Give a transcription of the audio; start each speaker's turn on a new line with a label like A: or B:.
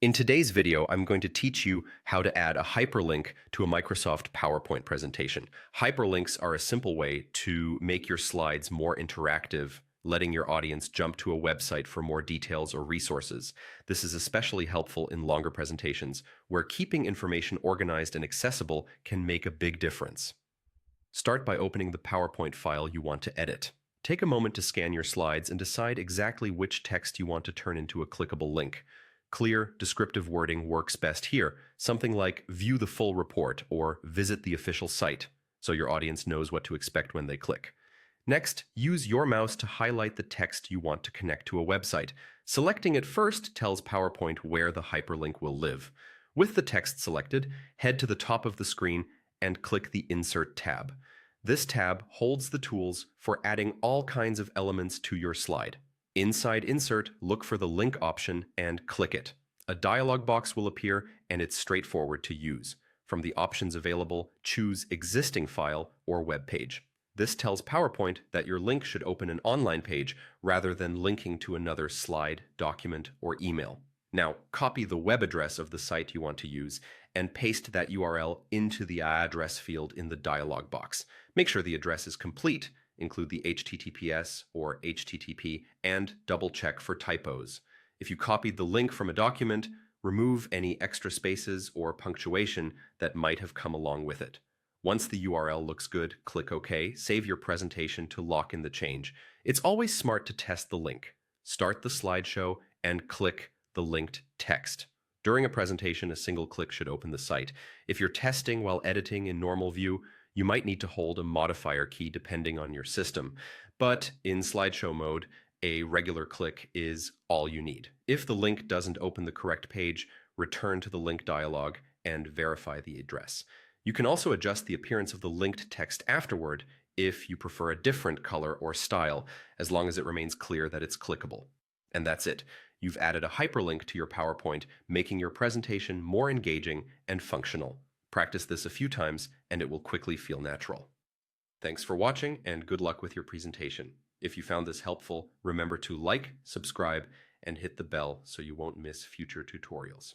A: In today's video, I'm going to teach you how to add a hyperlink to a Microsoft PowerPoint presentation. Hyperlinks are a simple way to make your slides more interactive, letting your audience jump to a website for more details or resources. This is especially helpful in longer presentations, where keeping information organized and accessible can make a big difference. Start by opening the PowerPoint file you want to edit. Take a moment to scan your slides and decide exactly which text you want to turn into a clickable link. Clear, descriptive wording works best here, something like "view the full report" or "visit the official site," so your audience knows what to expect when they click. Next, use your mouse to highlight the text you want to connect to a website. Selecting it first tells PowerPoint where the hyperlink will live. With the text selected, head to the top of the screen and click the Insert tab. This tab holds the tools for adding all kinds of elements to your slide. Inside Insert, look for the link option and click it. A dialog box will appear and it's straightforward to use. From the options available, choose Existing File or Web Page. This tells PowerPoint that your link should open an online page rather than linking to another slide, document, or email. Now, copy the web address of the site you want to use and paste that URL into the address field in the dialog box. Make sure the address is complete. Include the HTTPS or HTTP, and double check for typos. If you copied the link from a document, remove any extra spaces or punctuation that might have come along with it. Once the URL looks good, click OK, save your presentation to lock in the change. It's always smart to test the link. Start the slideshow and click the linked text. During a presentation, a single click should open the site. If you're testing while editing in normal view, you might need to hold a modifier key depending on your system, but in slideshow mode, a regular click is all you need. If the link doesn't open the correct page, return to the link dialog and verify the address. You can also adjust the appearance of the linked text afterward if you prefer a different color or style, as long as it remains clear that it's clickable. And that's it. You've added a hyperlink to your PowerPoint, making your presentation more engaging and functional. Practice this a few times, and it will quickly feel natural. Thanks for watching, and good luck with your presentation. If you found this helpful, remember to like, subscribe, and hit the bell so you won't miss future tutorials.